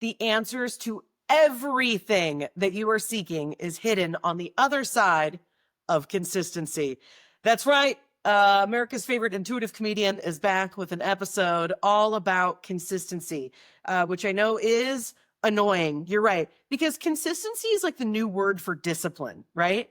The answers to everything that you are seeking is hidden on the other side of consistency. That's right. America's favorite intuitive comedian is back with an episode all about consistency, which I know is annoying. You're right. Because consistency is like the new word for discipline, right?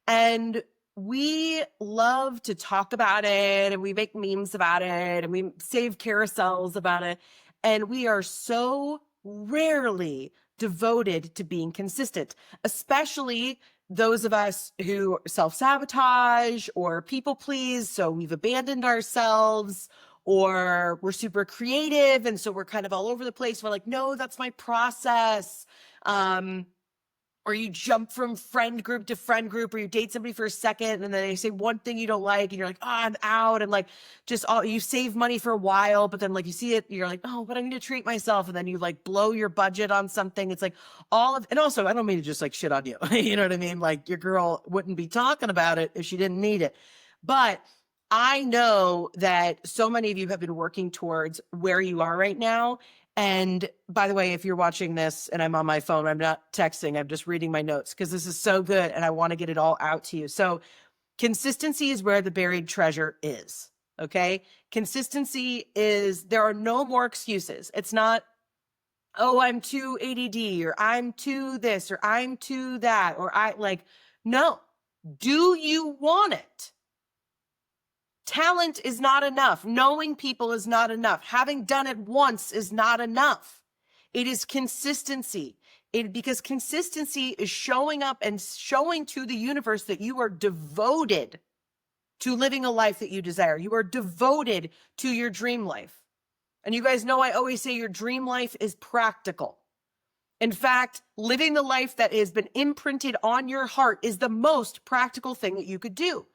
And we love to talk about it and we make memes about it and we save carousels about it. And we are so rarely devoted to being consistent, especially those of us who self-sabotage or people please. So we've abandoned ourselves, or we're super creative. And so we're kind of all over the place. We're like, no, that's my process. Or you jump from friend group to friend group, or you date somebody for a second and then they say one thing you don't like and you're like, oh, I'm out. And like, just all, you save money for a while, but then like you see it, you're like, oh, but I need to treat myself. And then you like blow your budget on something. It's like and also I don't mean to just like shit on you. You know what I mean? Like your girl wouldn't be talking about it if she didn't need it. But I know that so many of you have been working towards where you are right now. And by the way, if you're watching this and I'm on my phone, I'm not texting, I'm just reading my notes because this is so good and I want to get it all out to you. So consistency is where the buried treasure is. Okay. Consistency is, there are no more excuses. It's not, oh, I'm too ADD or I'm too this or I'm too that, or no. Do you want it? Talent is not enough. Knowing people is not enough. Having done it once is not enough. It is consistency. Because consistency is showing up and showing to the universe that you are devoted to living a life that you desire. You are devoted to your dream life. And you guys know I always say your dream life is practical. In fact, living the life that has been imprinted on your heart is the most practical thing that you could do.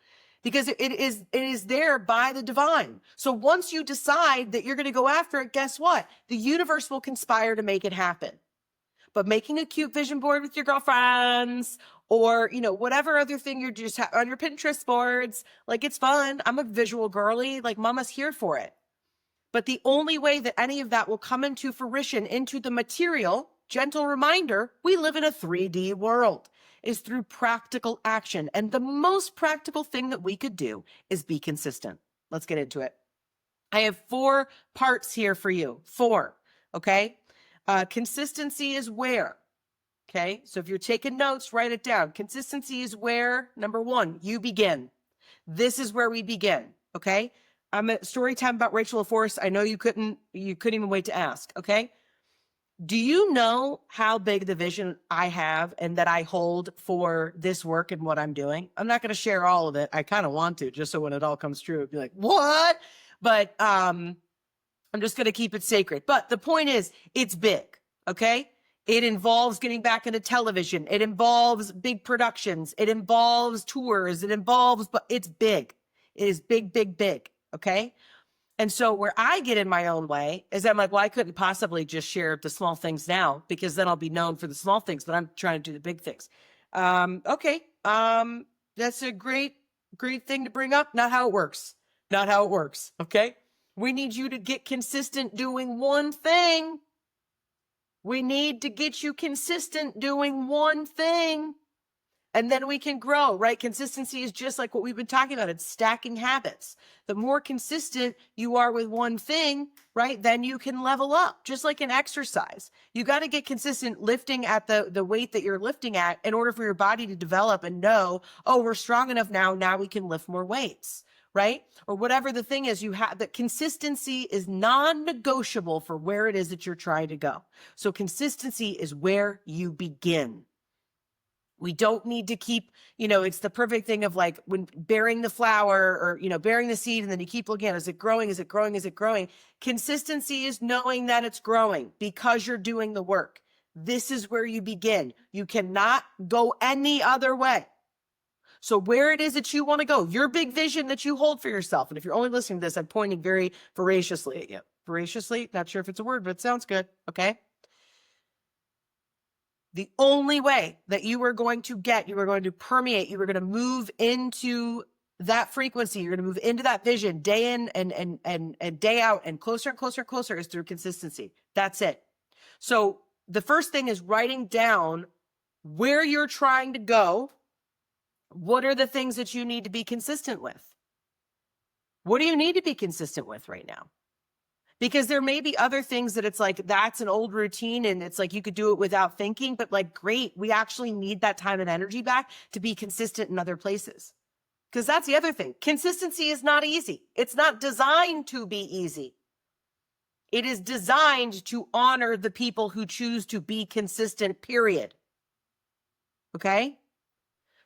Because it is there by the divine. So once you decide that you're going to go after it, guess what? The universe will conspire to make it happen. But making a cute vision board with your girlfriends, or, whatever other thing you're just on your Pinterest boards, like, it's fun. I'm a visual girly, like mama's here for it. But the only way that any of that will come into fruition, into the material, gentle reminder, we live in a 3D world, is through practical action. And the most practical thing that we could do is be consistent. Let's get into it. I have 4 parts here for you. 4, okay? Consistency is where, okay? So if you're taking notes, write it down. Consistency is where, number 1, you begin. This is where we begin, okay? I'm at story time about Rachel LaForce. I know you couldn't even wait to ask, okay? Do you know how big the vision I have and that I hold for this work and what I'm doing? I'm not going to share all of it. I kind of want to, just so when it all comes true, it'd be like, what? But I'm just going to keep it sacred. But the point is, it's big, okay? It involves getting back into television. It involves big productions. It involves tours. But it's big. It is big, big, big, okay? And so where I get in my own way is I'm like, well, I couldn't possibly just share the small things now because then I'll be known for the small things, but I'm trying to do the big things. Okay. That's a great thing to bring up. Not how it works. Not how it works. Okay. We need you to get consistent doing one thing. We need to get you consistent doing one thing. And then we can grow, right? Consistency is just like what we've been talking about. It's stacking habits. The more consistent you are with one thing, right, then you can level up, just like in exercise. You got to get consistent lifting at the weight that you're lifting at in order for your body to develop and know, oh, we're strong enough now we can lift more weights, right? Or whatever the thing is, you have that consistency is non-negotiable for where it is that you're trying to go. So consistency is where you begin. We don't need to keep, it's the perfect thing of like when bearing the flower or, bearing the seed and then you keep looking at, is it growing? Is it growing? Is it growing? Consistency is knowing that it's growing because you're doing the work. This is where you begin. You cannot go any other way. So where it is that you want to go, your big vision that you hold for yourself. And if you're only listening to this, I'm pointing very voraciously at you. Voraciously, not sure if it's a word, but it sounds good. Okay. The only way that you are going to permeate, you are going to move into that frequency, you're going to move into that vision day in and day out and closer and closer and closer is through consistency. That's it. So the first thing is writing down where you're trying to go. What are the things that you need to be consistent with? What do you need to be consistent with right now? Because there may be other things that it's like, that's an old routine and it's like you could do it without thinking, but like, great, we actually need that time and energy back to be consistent in other places. Because that's the other thing. Consistency is not easy. It's not designed to be easy. It is designed to honor the people who choose to be consistent, period. Okay?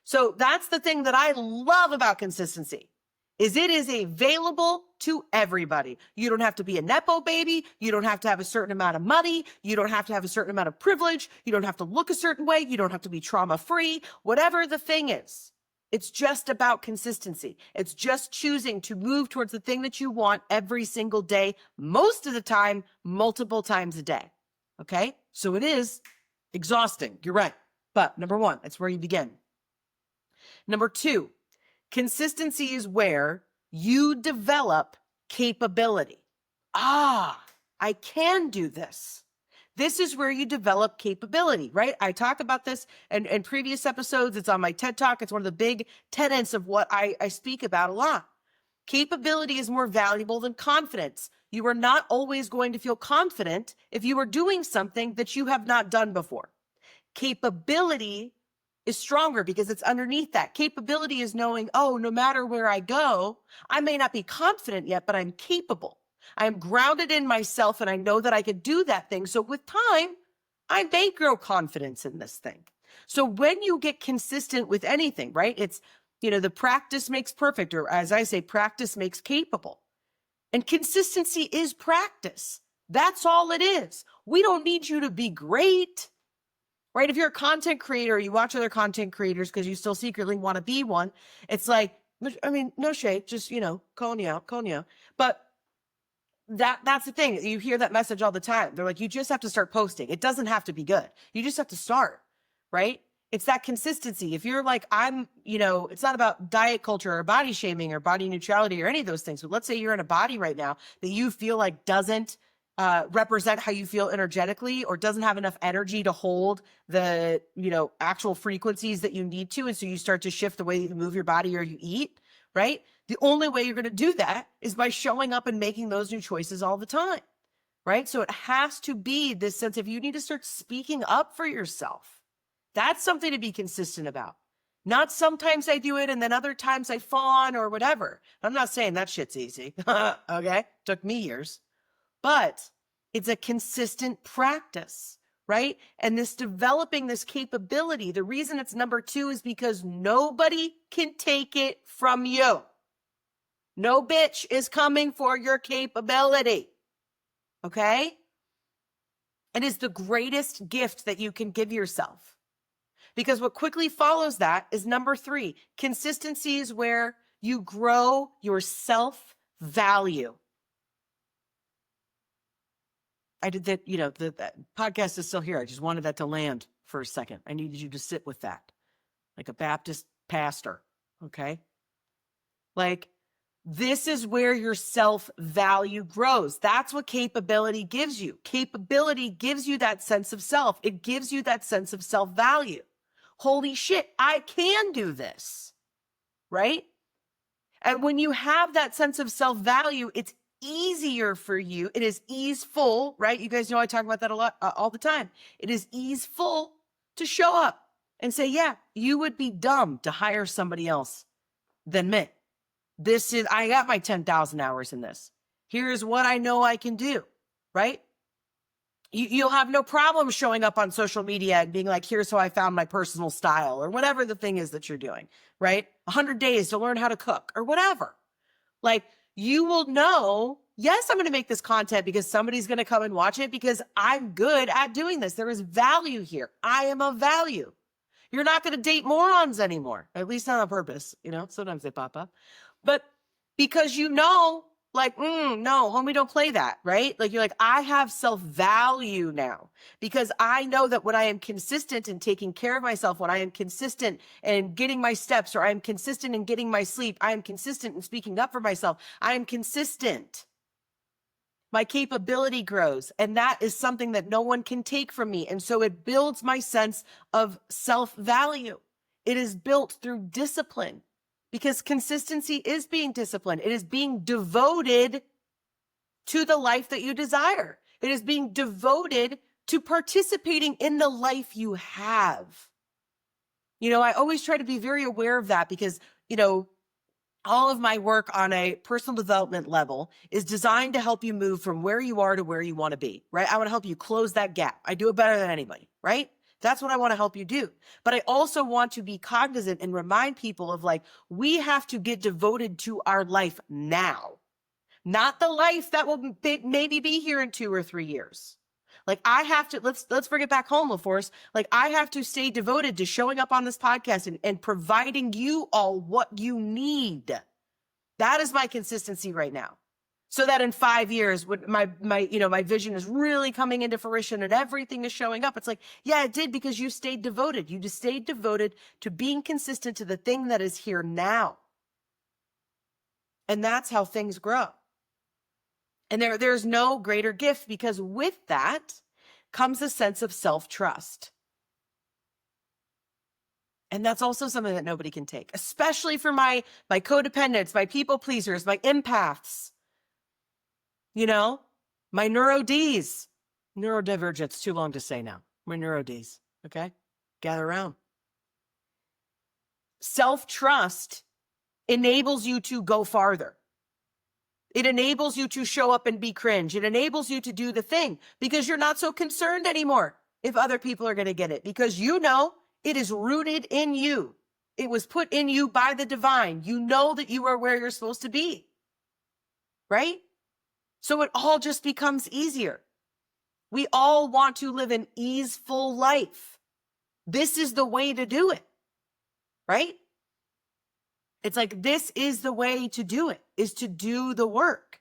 So that's the thing that I love about consistency, is it is available to everybody. You don't have to be a Nepo baby. You don't have to have a certain amount of money. You don't have to have a certain amount of privilege. You don't have to look a certain way. You don't have to be trauma-free. Whatever the thing is, it's just about consistency. It's just choosing to move towards the thing that you want every single day, most of the time, multiple times a day. Okay? So it is exhausting. You're right. But number one, that's where you begin. Number two, consistency is where you develop capability. I can do this. This is where you develop capability, right? I talk about this in previous episodes. It's on my TED Talk. It's one of the big tenets of what I speak about a lot. Capability is more valuable than confidence. You are not always going to feel confident if you are doing something that you have not done before. Capability is stronger because it's underneath that. Capability is knowing, oh, no matter where I go, I may not be confident yet, but I'm capable. I'm grounded in myself and I know that I can do that thing. So with time, I may grow confidence in this thing. So when you get consistent with anything, right? It's, the practice makes perfect, or as I say, practice makes capable. And consistency is practice. That's all it is. We don't need you to be great. Right? If you're a content creator, you watch other content creators because you still secretly want to be one. It's like, I mean, no shade, just, calling you out. But that's the thing. You hear that message all the time. They're like, you just have to start posting. It doesn't have to be good. You just have to start, right? It's that consistency. If you're like, it's not about diet culture or body shaming or body neutrality or any of those things. But let's say you're in a body right now that you feel like doesn't represent how you feel energetically or doesn't have enough energy to hold the, actual frequencies that you need to. And so you start to shift the way you move your body or you eat, right? The only way you're going to do that is by showing up and making those new choices all the time, right? So it has to be this sense of you need to start speaking up for yourself. That's something to be consistent about. Not sometimes I do it and then other times I fawn or whatever. I'm not saying that shit's easy. Okay. Took me years. But it's a consistent practice, right? And this developing this capability, the reason it's number two is because nobody can take it from you. No bitch is coming for your capability, okay? It is the greatest gift that you can give yourself. Because what quickly follows that is number three. Consistency is where you grow your self-value. I did that, the podcast is still here. I just wanted that to land for a second. I needed you to sit with that like a Baptist pastor, okay? Like, this is where your self-value grows. That's what capability gives you. Capability gives you that sense of self. It gives you that sense of self-value. Holy shit, I can do this, right? And when you have that sense of self-value, it's easier for you. It is easeful, right? You guys know I talk about that a lot, all the time. It is easeful to show up and say, yeah, you would be dumb to hire somebody else than me. I got my 10,000 hours in this. Here's what I know I can do, right? You'll have no problem showing up on social media and being like, here's how I found my personal style or whatever the thing is that you're doing, right? 100 days to learn how to cook or whatever. Like, you will know, yes, I'm going to make this content because somebody's going to come and watch it because I'm good at doing this. There is value here. I am of value. You're not going to date morons anymore, at least not on purpose. Sometimes they pop up. But because no, homie, don't play that, right? Like, you're like, I have self-value now because I know that when I am consistent in taking care of myself, when I am consistent in getting my steps, or I am consistent in getting my sleep, I am consistent in speaking up for myself, I am consistent. My capability grows. And that is something that no one can take from me. And so it builds my sense of self-value. It is built through discipline, because consistency is being disciplined. It is being devoted to the life that you desire. It is being devoted to participating in the life you have. I always try to be very aware of that, because, all of my work on a personal development level is designed to help you move from where you are to where you want to be, right? I want to help you close that gap. I do it better than anybody, right? That's what I want to help you do. But I also want to be cognizant and remind people of, we have to get devoted to our life now, not the life that will maybe be here in 2 or 3 years. I have to, let's bring it back home, LaForce. I have to stay devoted to showing up on this podcast and providing you all what you need. That is my consistency right now. So that in 5 years, when my vision is really coming into fruition and everything is showing up, it's yeah, it did, because you stayed devoted. You just stayed devoted to being consistent to the thing that is here now. And that's how things grow. And there's no greater gift, because with that comes a sense of self-trust. And that's also something that nobody can take, especially for my codependents, my people pleasers, my empaths, my neuro-Ds. Neurodivergent's too long to say now. My neuro-Ds, okay? Gather around. Self-trust enables you to go farther. It enables you to show up and be cringe. It enables you to do the thing, because you're not so concerned anymore if other people are going to get it, because it is rooted in you. It was put in you by the divine. You know that you are where you're supposed to be, right? So it all just becomes easier. We all want to live an easeful life. This is the way to do it, right? It's this is the way to do it, is to do the work.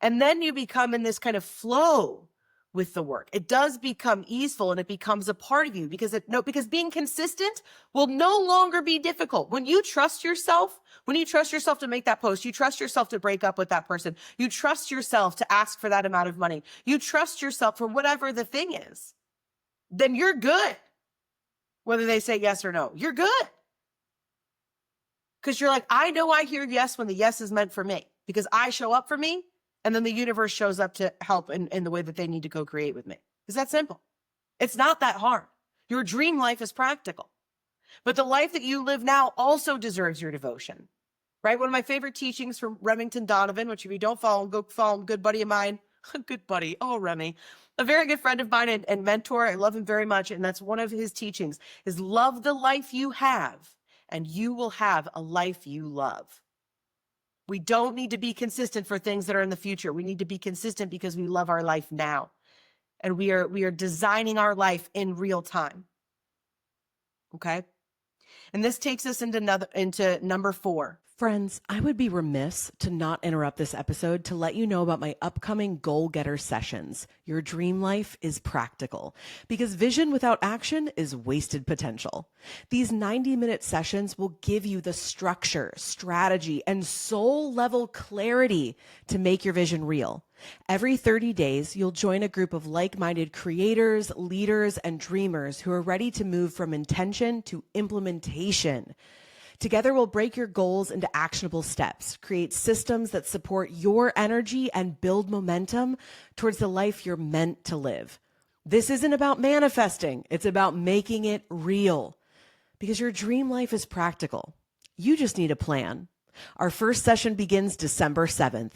And then you become in this kind of flow with the work. It does become easeful, and it becomes a part of you, because being consistent will no longer be difficult. When you trust yourself to make that post, you trust yourself to break up with that person, you trust yourself to ask for that amount of money, you trust yourself for whatever the thing is, then you're good. Whether they say yes or no, you're good. Because you're I know I hear yes when the yes is meant for me, because I show up for me, and then the universe shows up to help in the way that they need to co-create with me. It's that simple. It's not that hard. Your dream life is practical. But the life that you live now also deserves your devotion, right? One of my favorite teachings from Remington Donovan, which if you don't follow him, go follow him, good buddy of mine. Good buddy. Oh, Remy. A very good friend of mine and mentor. I love him very much. And that's one of his teachings, is love the life you have, and you will have a life you love. We don't need to be consistent for things that are in the future. We need to be consistent because we love our life now. And we are designing our life in real time. Okay? And this takes us into number 4. Friends, I would be remiss to not interrupt this episode to let you know about my upcoming Goal Getter sessions. Your dream life is practical, because vision without action is wasted potential. These 90-minute sessions will give you the structure, strategy, and soul-level clarity to make your vision real. Every 30 days, you'll join a group of like-minded creators, leaders, and dreamers who are ready to move from intention to implementation. Together, we'll break your goals into actionable steps, create systems that support your energy, and build momentum towards the life you're meant to live. This isn't about manifesting. It's about making it real, because your dream life is practical. You just need a plan. Our first session begins December 7th.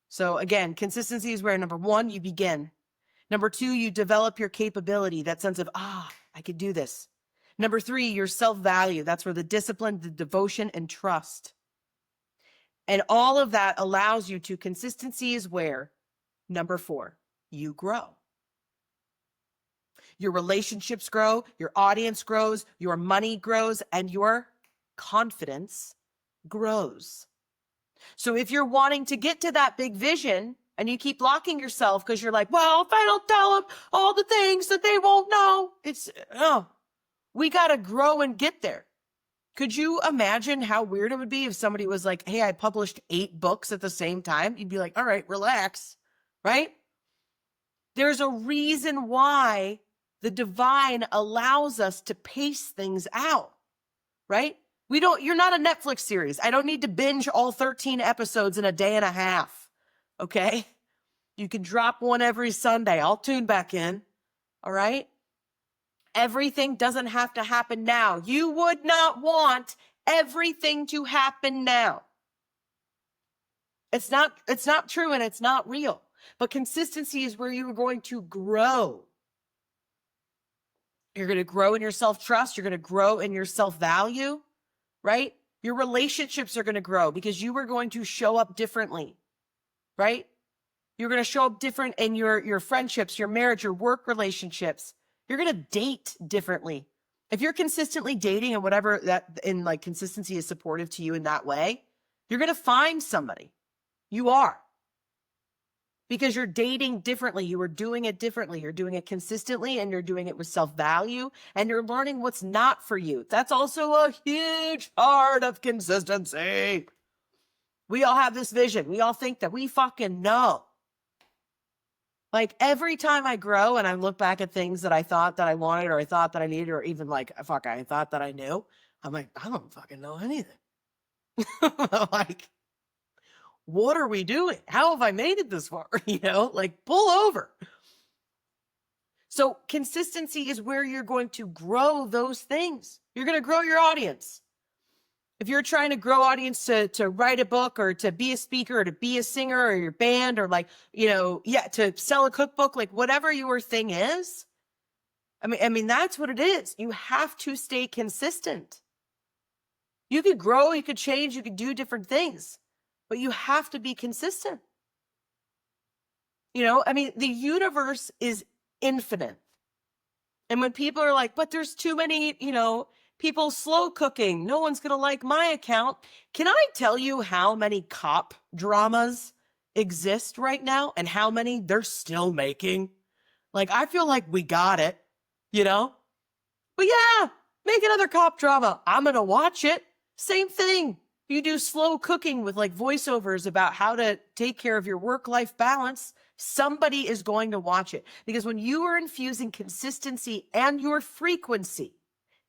So again, consistency is where, number 1, you begin. Number 2, you develop your capability, that sense of, I could do this. Number 3, your self-value. That's where the discipline, the devotion, and trust. And all of that allows you to, consistency is where, number 4, you grow. Your relationships grow, your audience grows, your money grows, and your confidence grows. So if you're wanting to get to that big vision and you keep blocking yourself because you're if I don't tell them all the things that they won't know, we got to grow and get there. Could you imagine how weird it would be if somebody was hey, I published 8 books at the same time? You'd be all right, relax. right? There's a reason why the divine allows us to pace things out, right? You're not a Netflix series. I don't need to binge all 13 episodes in a day and a half, okay? You can drop one every Sunday. I'll tune back in, all right? Everything doesn't have to happen now. You would not want everything to happen now. It's not true and it's not real. But consistency is where you're going to grow. You're going to grow in your self-trust. You're going to grow in your self-value, right? Your relationships are going to grow because you are going to show up differently, right? You're going to show up different in your friendships, your marriage, your work relationships. You're going to date differently. If you're consistently dating and whatever that in like consistency is supportive to you in that way, you're going to find somebody. You are. Because you're dating differently. You are doing it differently. You're doing it consistently and you're doing it with self-value and you're learning what's not for you. That's also a huge part of consistency. We all have this vision. We all think that we fucking know. Like every time I grow and I look back at things that I thought that I wanted or I thought that I needed or even like, fuck, I thought that I knew. I'm like, I don't fucking know anything. Like, what are we doing? How have I made it this far? Like pull over. So consistency is where you're going to grow those things. You're going to grow your audience. If you're trying to grow audience to write a book or to be a speaker or to be a singer or your band or like, to sell a cookbook, like whatever your thing is. I mean, that's what it is. You have to stay consistent. You could grow, you could change, you could do different things, but you have to be consistent. The universe is infinite. And when people are like, but there's too many, people slow cooking, no one's going to like my account. Can I tell you how many cop dramas exist right now and how many they're still making? Like, I feel like we got it, But yeah, make another cop drama. I'm going to watch it. Same thing. You do slow cooking with like voiceovers about how to take care of your work-life balance. Somebody is going to watch it because when you are infusing consistency and your frequency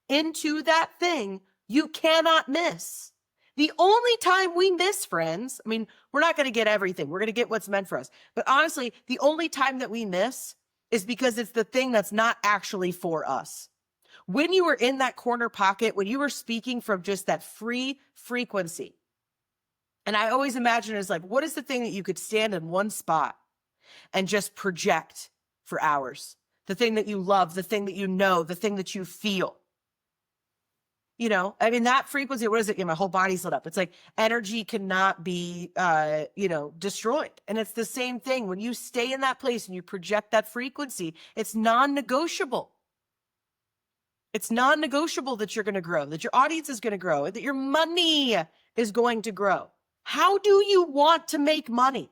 into that thing, you cannot miss. The only time we miss, friends, we're not going to get everything. We're going to get what's meant for us. But honestly, the only time that we miss is because it's the thing that's not actually for us. When you were in that corner pocket, when you were speaking from just that free frequency, and I always imagine it as like, what is the thing that you could stand in one spot and just project for hours? The thing that you love, the thing that you know, the thing that you feel. That frequency, what is it? My whole body's lit up. It's like energy cannot be, destroyed. And it's the same thing. When you stay in that place and you project that frequency, it's non-negotiable. It's non-negotiable that you're going to grow, that your audience is going to grow, that your money is going to grow. How do you want to make money?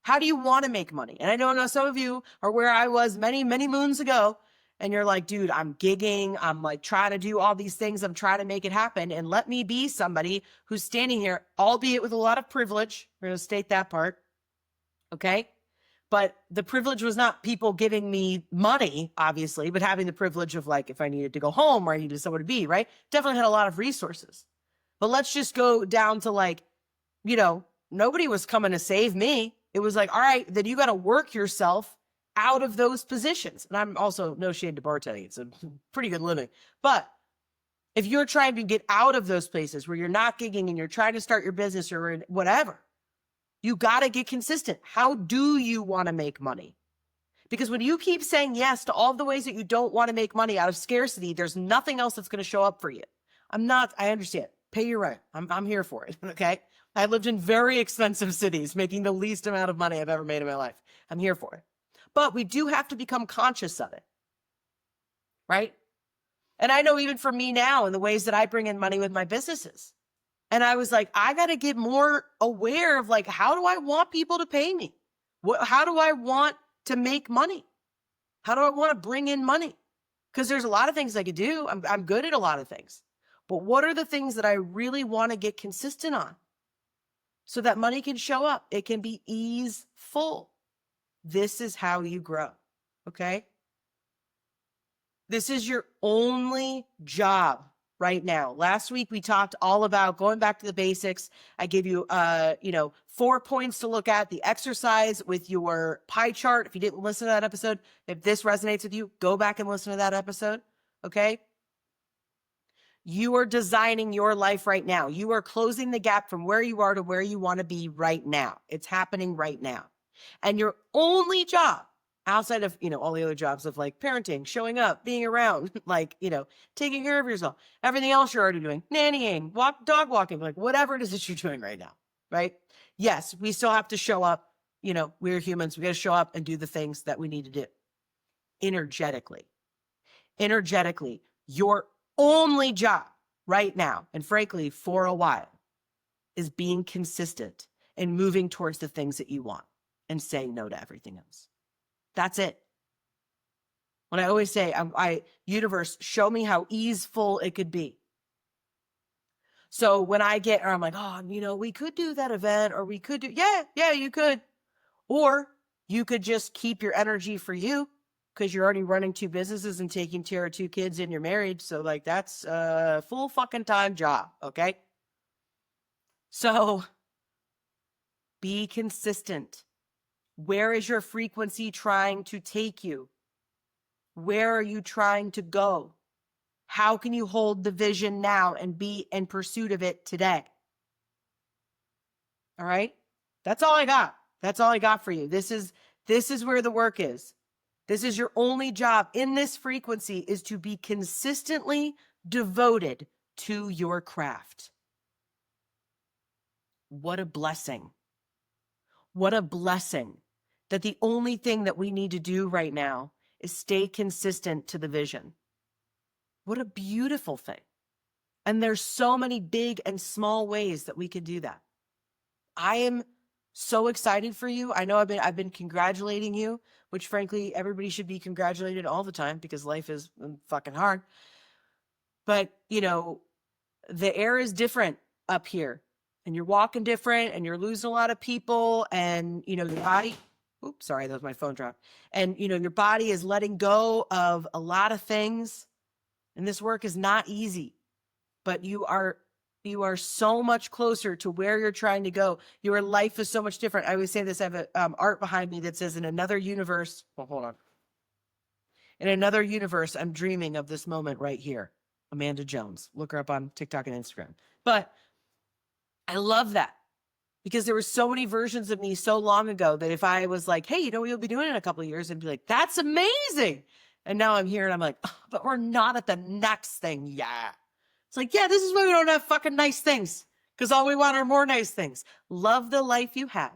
How do you want to make money? And I know some of you are where I was many, many moons ago. And you're like, dude, I'm gigging. I'm like trying to do all these things. I'm trying to make it happen. And let me be somebody who's standing here, albeit with a lot of privilege. We're going to state that part. Okay. But the privilege was not people giving me money, obviously, but having the privilege of like, if I needed to go home or I needed somewhere to be, right? Definitely had a lot of resources. But let's just go down to like, nobody was coming to save me. It was like, all right, then you got to work yourself out of those positions. And I'm also no shade to bartending. It's a pretty good living. But if you're trying to get out of those places where you're not gigging and you're trying to start your business or whatever, you got to get consistent. How do you want to make money? Because when you keep saying yes to all the ways that you don't want to make money out of scarcity, there's nothing else that's going to show up for you. I understand. Pay your rent. I'm here for it. Okay. I lived in very expensive cities, making the least amount of money I've ever made in my life. I'm here for it. But we do have to become conscious of it. Right. And I know even for me now in the ways that I bring in money with my businesses. And I was like, I got to get more aware of like, how do I want people to pay me? How do I want to make money? How do I want to bring in money? Because there's a lot of things I could do. I'm good at a lot of things. But what are the things that I really want to get consistent on so that money can show up? It can be easeful. This is how you grow. Okay. This is your only job right now. Last week we talked all about going back to the basics. I gave you 4 points to look at, the exercise with your pie chart. If you didn't listen to that episode, if this resonates with you, go back and listen to that episode. Okay? You are designing your life right now. You are closing the gap from where you are to where you want to be right now. It's happening right now. And your only job outside of, all the other jobs of like parenting, showing up, being around, like, taking care of yourself, everything else you're already doing, nannying, dog walking, like whatever it is that you're doing right now, right? Yes, we still have to show up. We're humans. We got to show up and do the things that we need to do energetically. Your only job right now, and frankly, for a while, is being consistent and moving towards the things that you want and saying no to everything else. That's it. When I always say, universe, show me how easeful it could be. So when I'm like, we could do that event, or we could do, yeah, you could. Or you could just keep your energy for you because you're already running 2 businesses and taking care of 2 kids and you're married. So like that's a full fucking time job. Okay. So be consistent. Where is your frequency trying to take you? Where are you trying to go? How can you hold the vision now and be in pursuit of it today? All right. That's all I got. That's all I got for you. This is where the work is. This is your only job in this frequency, is to be consistently devoted to your craft. What a blessing. What a blessing that the only thing that we need to do right now is stay consistent to the vision. What a beautiful thing. And there's so many big and small ways that we can do that. I am so excited for you. I know I've been congratulating you, which frankly, everybody should be congratulated all the time because life is fucking hard. But, the air is different up here and you're walking different and you're losing a lot of people and, your body, oops, sorry, that was my phone drop. And, your body is letting go of a lot of things. And this work is not easy, but you are so much closer to where you're trying to go. Your life is so much different. I always say this. I have art behind me that says, in another universe, well, hold on. In another universe, I'm dreaming of this moment right here. Amanda Jones. Look her up on TikTok and Instagram. But I love that because there were so many versions of me so long ago that if I was like, hey, what you'll be doing in a couple of years, I'd be like, that's amazing. And now I'm here and I'm like, oh, but we're not at the next thing. Yeah. It's like, yeah, this is why we don't have fucking nice things, because all we want are more nice things. Love the life you have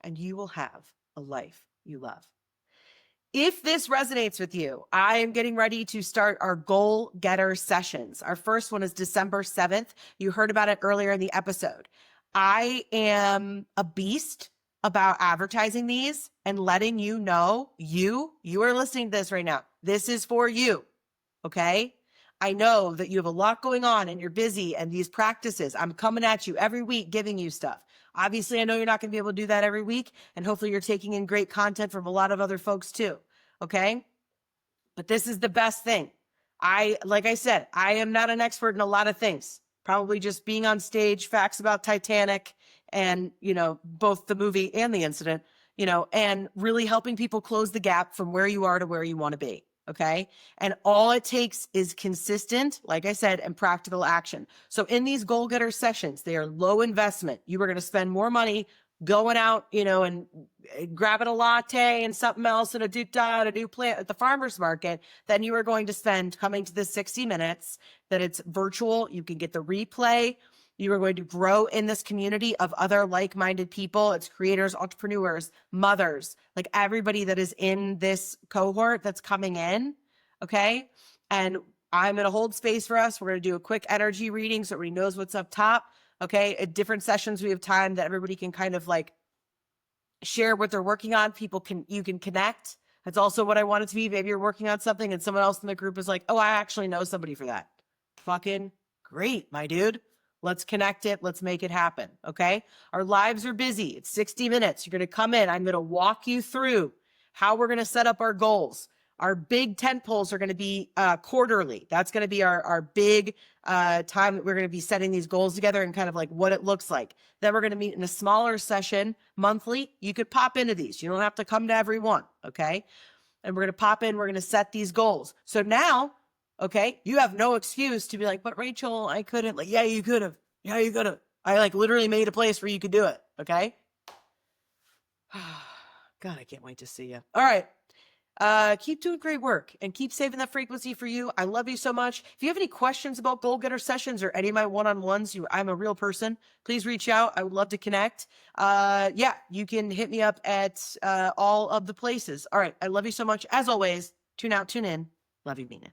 and you will have a life you love. If this resonates with you, I am getting ready to start our goal getter sessions. Our first one is December 7th. You heard about it earlier in the episode. I am a beast about advertising these and letting you know you are listening to this right now. This is for you. Okay. I know that you have a lot going on and you're busy, and these practices, I'm coming at you every week, giving you stuff. Obviously, I know you're not going to be able to do that every week, and hopefully you're taking in great content from a lot of other folks too. Okay. But this is the best thing. Like I said, I am not an expert in a lot of things, probably just being on stage, facts about Titanic and, both the movie and the incident, and really helping people close the gap from where you are to where you want to be. Okay. And all it takes is consistent, like I said, and practical action. So in these goal getter sessions, they are low investment. You are going to spend more money going out, and grabbing a latte and something else and a new plant at the farmer's market than you are going to spend coming to the 60 minutes that it's virtual. You can get the replay. You are going to grow in this community of other like-minded people. It's creators, entrepreneurs, mothers, like everybody that is in this cohort that's coming in. Okay. And I'm going to hold space for us. We're going to do a quick energy reading so everybody knows what's up top. Okay. At different sessions, we have time that everybody can kind of like share what they're working on. You can connect. That's also what I want it to be. Maybe you're working on something and someone else in the group is like, oh, I actually know somebody for that. Fucking great, my dude. Let's connect it. Let's make it happen. Okay. Our lives are busy. It's 60 minutes. You're going to come in. I'm going to walk you through how we're going to set up our goals. Our big tent poles are going to be quarterly. That's going to be our big time that we're going to be setting these goals together and kind of like what it looks like. Then we're going to meet in a smaller session monthly. You could pop into these. You don't have to come to every one. Okay. And we're going to pop in. We're going to set these goals. So now, okay, you have no excuse to be like, but Rachel, I couldn't. Like, yeah, you could have. Yeah, you could have. I like literally made a place where you could do it. Okay. God, I can't wait to see you. All right. Keep doing great work and keep saving that frequency for you. I love you so much. If you have any questions about goal getter sessions or any of my one-on-ones, I'm a real person. Please reach out. I would love to connect. Yeah, you can hit me up at all of the places. All right. I love you so much. As always, tune out, tune in. Love you, mean it.